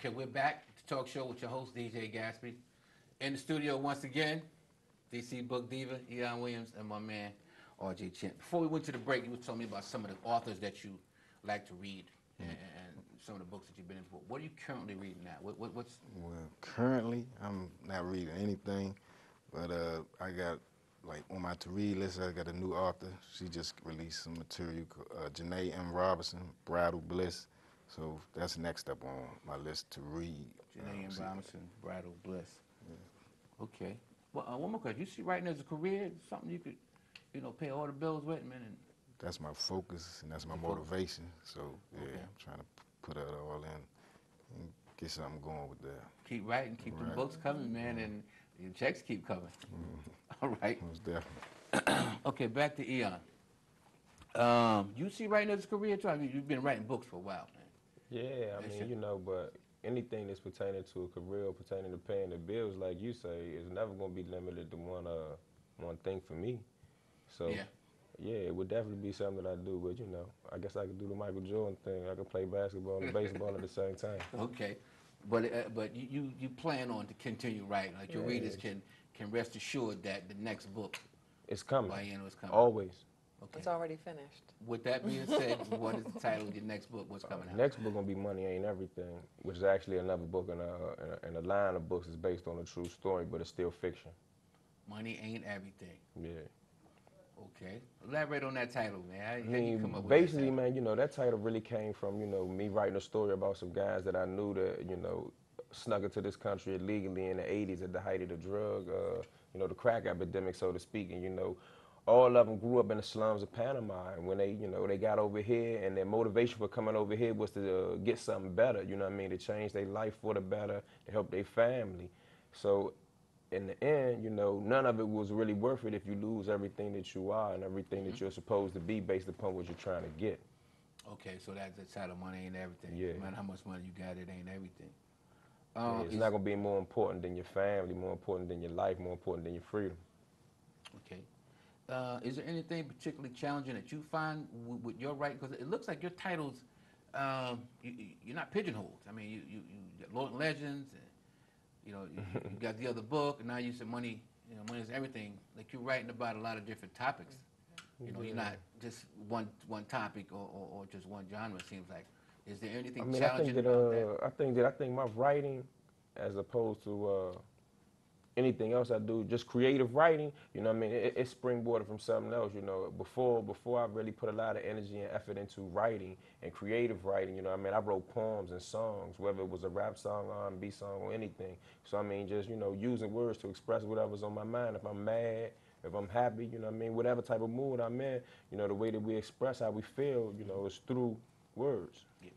Okay, we're back to Talk Show with your host, DJ Gatsby. In the studio once again, DC Book Diva, Eon Williams, and my man, RJ Chint. Before we went to the break, you were telling me about some of the authors that you like to read and some of the books that you've been in for. What are you currently reading now? What's... Well, currently, I'm not reading anything, but I got, like, on my to-read list, I got a new author. She just released some material, Janae M. Robinson, Bridal Bliss. So that's next up on my list to read. Janae M. Robinson, Bridal Bliss. Yeah. Okay. Well, one more question. You see writing as a career, something you could, pay all the bills with, man? And that's my focus, and that's my motivation. So, yeah, okay. I'm trying to put it all in and get something going with that. Keep writing, keep the books coming, man, and your checks keep coming. All right. Most definitely. Okay, back to Eon. You see writing as a career, too? I mean, you've been writing books for a while, man. Yeah, I mean, but anything that's pertaining to a career or pertaining to paying the bills, like you say, is never going to be limited to one thing for me. So, yeah, it would definitely be something that I do, but, I guess I could do the Michael Jordan thing. I could play basketball and baseball at the same time. Okay. But you plan on to continue writing. Like, your readers can rest assured that the next book is coming. By is coming. Always. Okay. It's already finished. With that being said, what is the title of your next book? What's coming out? Next book gonna be Money Ain't Everything, which is actually another book in a line of books is based on a true story, but it's still fiction. Money Ain't Everything. Yeah. Okay. Elaborate on that title, man. I mean, basically, man, that title really came from, me writing a story about some guys that I knew that, snuck into this country illegally in the 80s at the height of the drug, the crack epidemic, so to speak, and, all of them grew up in the slums of Panama, and when they got over here, and their motivation for coming over here was to get something better, to change their life for the better, to help their family. So in the end, none of it was really worth it if you lose everything that you are and everything that you're supposed to be based upon what you're trying to get. Okay, so that's the title, Money Ain't Everything. Yeah. No matter how much money you got, it ain't everything. Yeah, it's not going to be more important than your family, more important than your life, more important than your freedom. Okay. Is there anything particularly challenging that you find with your writing? Because it looks like your titles, you're not pigeonholed. I mean, you got Lord and Legends, and, you got the other book, and now you said Money, Money is Everything. Like, you're writing about a lot of different topics. You're not just one topic or just one genre, it seems like. Is there anything challenging about that? I think my writing, as opposed to anything else I do, just creative writing, it's springboarded from something else, Before I really put a lot of energy and effort into writing and creative writing, I wrote poems and songs, whether it was a rap song, R&B song, or anything. So, just, using words to express whatever's on my mind. If I'm mad, if I'm happy, whatever type of mood I'm in, the way that we express how we feel, is through words. Yeah.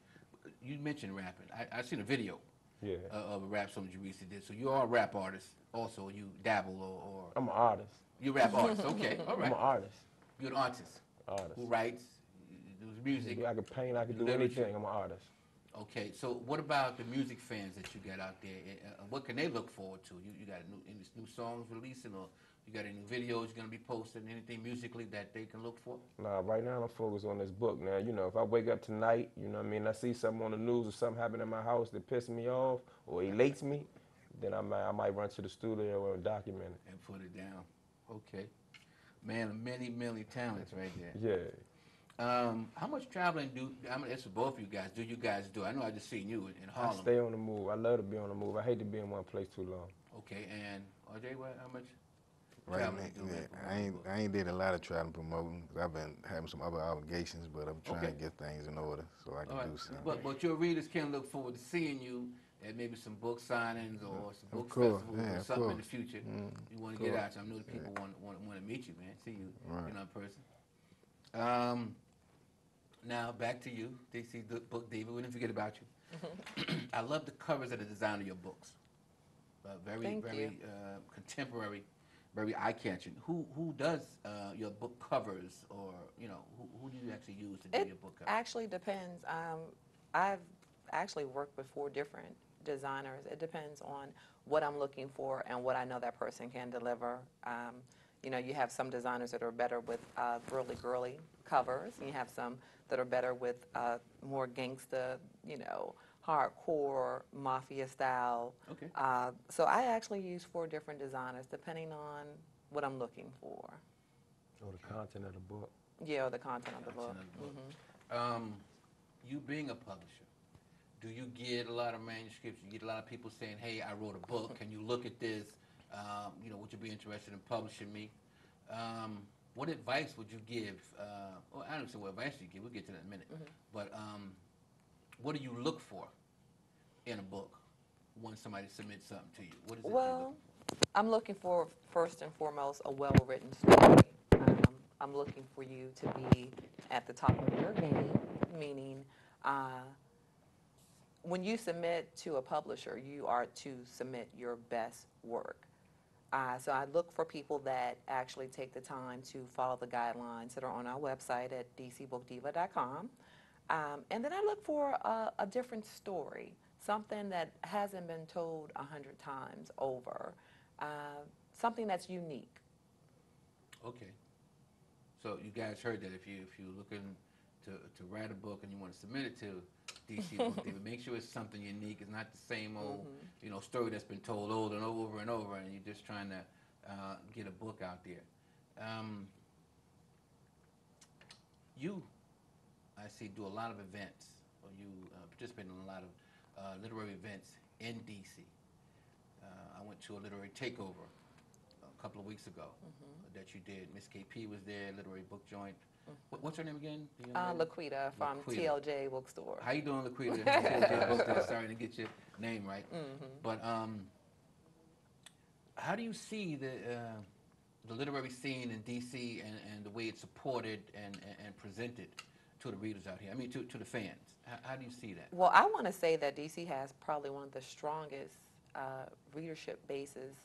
You mentioned rapping. I seen a video. Yeah. Of a rap song that you recently did. So you are a rap artist. Also, you dabble or I'm an artist. You rap artist. Okay, all right. I'm an artist. You're an artist. Artist. Who writes, does music. I could paint. I could do anything. I'm an artist. Okay, so what about the music fans that you got out there? What can they look forward to? You got any new songs releasing, or you got any videos you're gonna be posting? Anything musically that they can look for? Nah, right now I'm focused on this book. Now, if I wake up tonight, I see something on the news or something happen in my house that pisses me off or elates me, then I might run to the studio and document it. And put it down. Okay. Man of many talents right there. Yeah. How much traveling it's for both of you guys, do you guys do? I know I just seen you in Harlem. I stay on the move. I love to be on the move. I hate to be in one place too long. Okay, and RJ, how much traveling do you I ain't did a lot of traveling promoting. I've been having some other obligations, but I'm trying to get things in order so I can do something. But your readers can look forward to seeing you at maybe some book signings or some book festivals or something in the future. You want to get out. So I know the people want to meet you, man. See you in person. Now back to you, DC Book Diva. We didn't forget about you. I love the covers of the design of your books. Very contemporary, very eye-catching. Who does your book covers, or who do you actually use to do your book covers? It actually depends. I've actually worked with 4 different designers. It depends on what I'm looking for and what I know that person can deliver. You have some designers that are better with really girly covers, and you have some that are better with more gangsta, hardcore mafia style. Okay. So I actually use 4 different designers depending on what I'm looking for. Or the content of the book. Yeah, or the content of the book. You being a publisher, do you get a lot of manuscripts? You get a lot of people saying, "Hey, I wrote a book. Can you look at this? Would you be interested in publishing me?" What advice would you give? Well, I don't know what advice you give. We'll get to that in a minute. But what do you look for in a book when somebody submits something to you? What is it you're looking for? I'm looking for, first and foremost, a well-written story. I'm looking for you to be at the top of your game, meaning when you submit to a publisher, you are to submit your best work. So I look for people that actually take the time to follow the guidelines that are on our website at dcbookdiva.com. And then I look for a different story, something that hasn't been told 100 times over, something that's unique. Okay. So you guys heard that if you're looking to write a book and you want to submit it to DC BookDiva, make sure it's something unique. It's not the same old story that's been told over and over and over, and you're just trying to get a book out there. You, I see, do a lot of events, or you participate in a lot of literary events in DC. I went to a literary takeover a couple of weeks ago that you did. Miss KP was there, literary book joint. What's her name again? Laquita from TLJ Bookstore. How you doing, Laquita? TLJ Bookstore. Sorry to get your name right. But how do you see the literary scene in DC and the way it's supported and presented to the readers out here? I mean, to the fans. How do you see that? Well, I want to say that DC has probably one of the strongest readership bases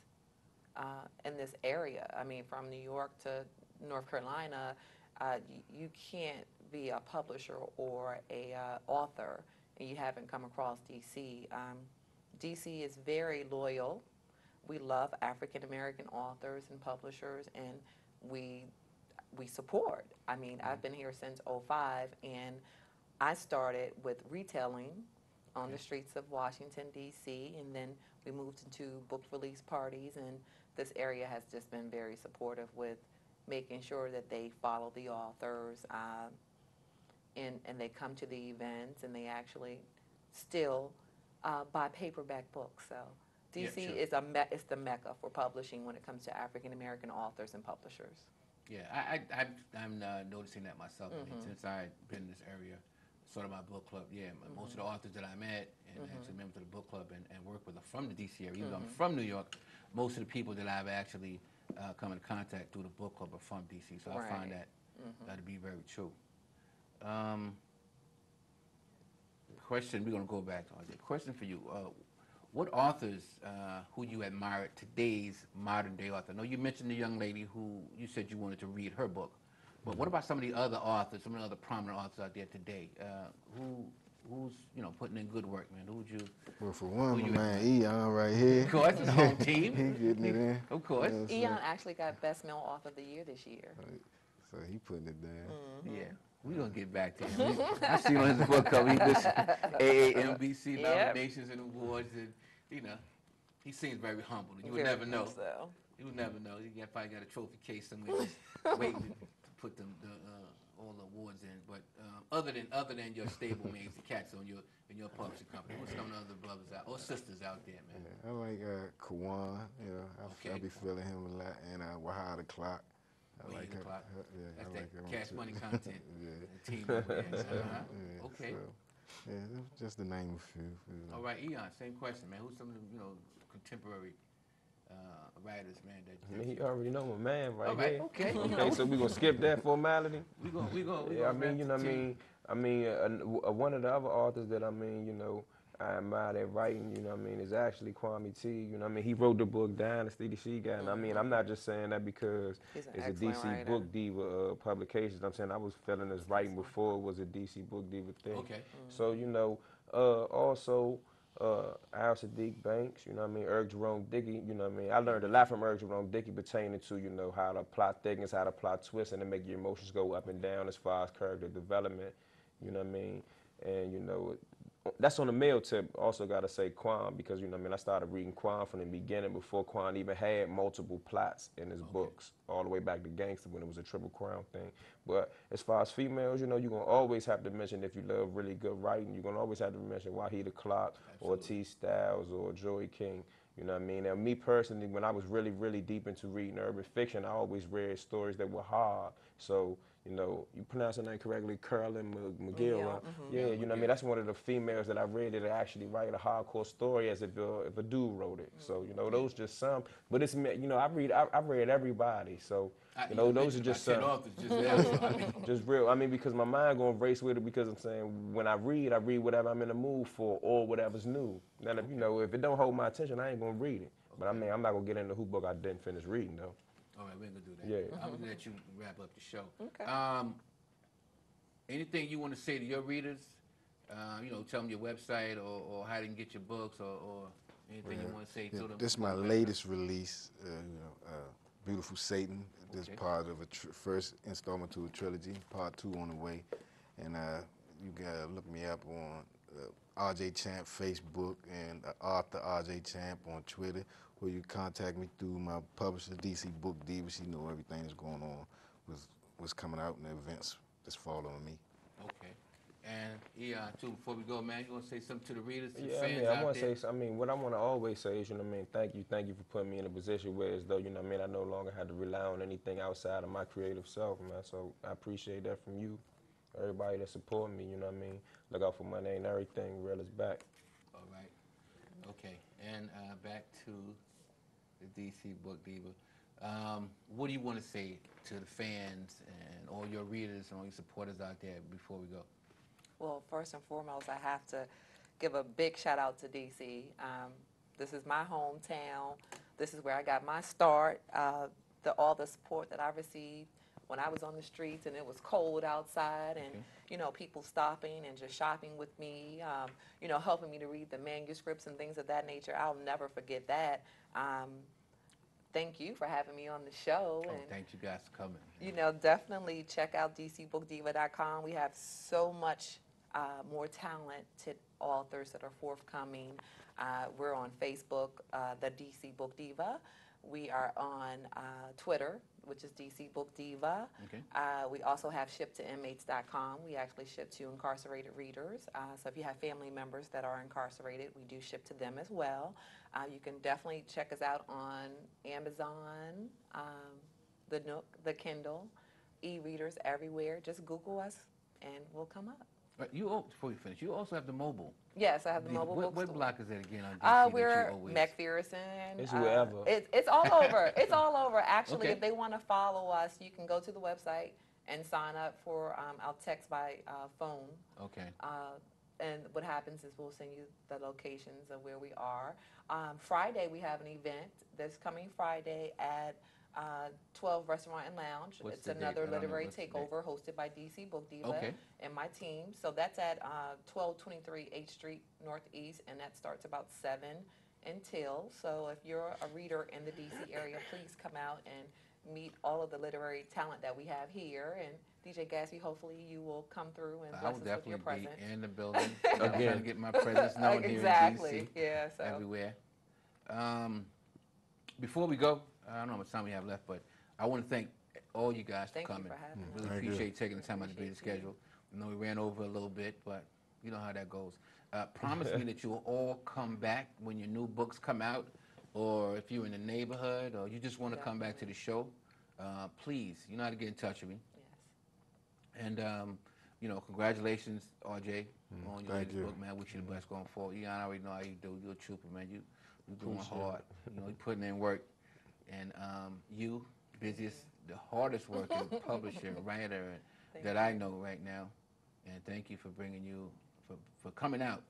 in this area. I mean, from New York to North Carolina, you can't be a publisher or a author and you haven't come across DC. DC is very loyal. We love African American authors and publishers, and we support. I mean, I've been here since '05, and I started with retailing on the streets of Washington, D.C., and then we moved into book release parties, and this area has just been very supportive with making sure that they follow the authors, and they come to the events, and they actually still buy paperback books. So D.C. is the mecca for publishing when it comes to African American authors and publishers. Yeah, I'm noticing that myself. I mean, since I've been in this area, sort of my book club, most of the authors that I met and actually members of the book club and work with are from the D.C. area. Even though I'm from New York, most of the people that I've actually come into contact through the book club are from D.C., so I find that to be very true. Question, we're going to go back to the question for you. What authors who you admire, today's modern day author? I know you mentioned the young lady who you said you wanted to read her book, but what about some of the other authors, some of the other prominent authors out there today? Who's putting in good work, man? Who would you? Well, for one, my man Eon right here. Of course, his home team. He getting it in. Of course. Eon actually got Best Male Author of the Year this year. So he putting it down. Yeah. We're going to get back to him. I see on his book cover, he lists AAMBC nominations and awards, and, he seems very humble. You would never know. So. You would never know. He probably got a trophy case somewhere just waiting to put all the awards in. But other than your stablemates, the cats in your publishing company, what's some of the other brothers out or sisters out there, man? Yeah, I like Kawan. I be feeling him a lot, and Wahada the Clock. I like her. That's I like that Cash Money content. Yeah. Team over there. Okay. So, just to name a few. All right, Eon, same question, man. Who's some of the contemporary writers, man? I mean, he already know my man right here. Okay. Okay, so we gonna skip that formality. We go. Yeah, I mean, one of the other authors that I admire that writing, is actually Kwame T. He wrote the book Dynasty, the She Guy. And I'm not just saying that because it's a DC writer. Book Diva publication. I'm saying I was feeling this writing before it was a DC Book Diva thing. Okay. So, also Al Sadiq Banks, Erg Jerome Dickey, I learned a lot from Erg Jerome Dickey pertaining to, how to plot thickness, how to plot twists, and to make your emotions go up and down as far as character development, And, that's on the male tip. Also got to say Quan, because, you know what I mean, I started reading Quan from the beginning before Quan even had multiple plots in his books, all the way back to Gangster when it was a Triple Crown thing. But as far as females, you know, you're going to always have to mention, if you love really good writing, you're going to always have to mention Wahida Clark or T. Styles or Joy King. You know what I mean? And me personally, when I was really, really deep into reading urban fiction, I always read stories that were hard. So, you know, you pronounce her name correctly, Carolyn McGill. Yeah, you know what I mean? That's one of the females that I read that actually write a hardcore story as if a dude wrote it. So, you know, those just some. But it's, you know, I read everybody. So, you know, those are just some. Just real. I mean, because my mind going to race with it, because I'm saying when I read whatever I'm in the mood for or whatever's new. Now, if, you know, if it don't hold my attention, I ain't going to read it. But I mean, I'm not going to get into who book I didn't finish reading, though. All right, we ain't gonna do that. Yeah. I'm gonna let you wrap up the show. Okay. Anything you want to say to your readers? You know, tell them your website or how they can get your books or anything you want to say to them. This is my latest release. You know, Beautiful Satan. This is part of a first installment to a trilogy. Part 2 on the way, and you gotta look me up on RJ Champ Facebook and Arthur RJ Champ on Twitter. Or you contact me through my publisher, DC BookDiva. She know everything that's going on with what's coming out and the events that's following me. Okay. And too, before we go, man, you want to say something to the readers, to the Yeah, fans I want to say, I mean, what I want to always say is, you know what I mean, thank you for putting me in a position where, as though, you know what I mean, I no longer had to rely on anything outside of my creative self, man. So I appreciate that from you, everybody that support me, you know what I mean. Look out for my name and everything, real is back. All right. Okay. And back to the DC Book Diva. What do you want to say to the fans and all your readers and all your supporters out there before we go? Well, first and foremost, I have to give a big shout out to DC. This is my hometown. This is where I got my start. All the support that I received when I was on the streets and it was cold outside, and you know, people stopping and just shopping with me, you know, helping me to read the manuscripts and things of that nature. I'll never forget that. Thank you for having me on the show. Oh, and thank you guys for coming. you know, definitely check out dcbookdiva.com. We have so much more talented authors that are forthcoming. We're on Facebook, the DC Book Diva. We are on Twitter, which is DC Book Diva. Okay. We also have ship2inmates.com. We actually ship to incarcerated readers. So if you have family members that are incarcerated, we do ship to them as well. You can definitely check us out on Amazon, the Nook, the Kindle, e-readers everywhere. Just Google us and we'll come up. But before you finish, you also have the mobile. Yes, I have the mobile bookstore. What block is that again on DC? We're McPherson. It's wherever. It's all over. It's all over. Actually, Okay. if they want to follow us, you can go to the website and sign up for, I'll text by phone. Okay. And what happens is we'll send you the locations of where we are. Friday, we have an event this coming Friday at 12 Restaurant and Lounge. What's It's the date? another I don't know literary what's the date. takeover hosted by DC Book Diva Okay. and my team. So that's at 1223 H Street Northeast, and that starts about 7 until. So if you're a reader in the DC area, please come out and meet all of the literary talent that we have here. And DJ Gatsby, hopefully you will come through and I bless will us with your definitely presence. be in the building. I'm trying to get my presence known Exactly. here in DC. Yeah. So. Everywhere. Before we go, I don't know how much time we have left, but I want to thank all you guys Thank for you coming. for having us. Really Thank appreciate you. taking the time out to be the schedule. I know we ran over a little bit, but you know how that goes. Promise me that you'll all come back when your new books come out, or if you're in the neighborhood, or you just want to come back to the show. Please, you know how to get in touch with me. Yes. And you know, congratulations, RJ, on your Thank latest you. book, man. Wish you the best going forward. I already know how you do. You're a trooper, man. You're doing hard. You know, you're putting in work. And you, the hardest working publisher, writer that I know right now. And thank you for for coming out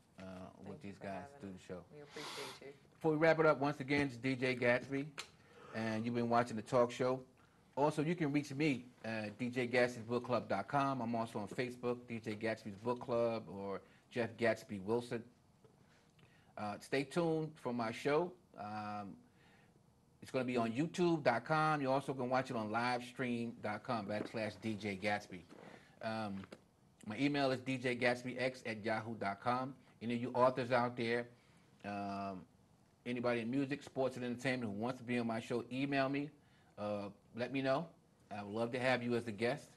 with these guys to do the show. We appreciate you. Before we wrap it up, once again, it's DJ Gatsby, and you've been watching the talk show. Also, you can reach me at djgatsbysbookclub.com. I'm also on Facebook, DJ Gatsby's Book Club, or Jeff Gatsby Wilson. Stay tuned for my show. It's going to be on youtube.com. You're also going to watch it on livestream.com/DJ Gatsby. My email is djgatsbyx@yahoo.com. Any of you authors out there, anybody in music, sports, and entertainment who wants to be on my show, email me. Let me know. I would love to have you as a guest.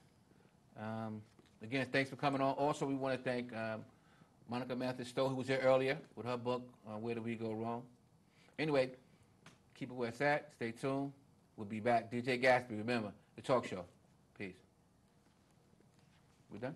Again, thanks for coming on. Also, we want to thank Monica Mathis-Stowe, who was here earlier with her book, Where Did We Go Wrong? Anyway, keep it where it's at. Stay tuned. We'll be back. DJ Gatsby, remember, the talk show. Peace. We done?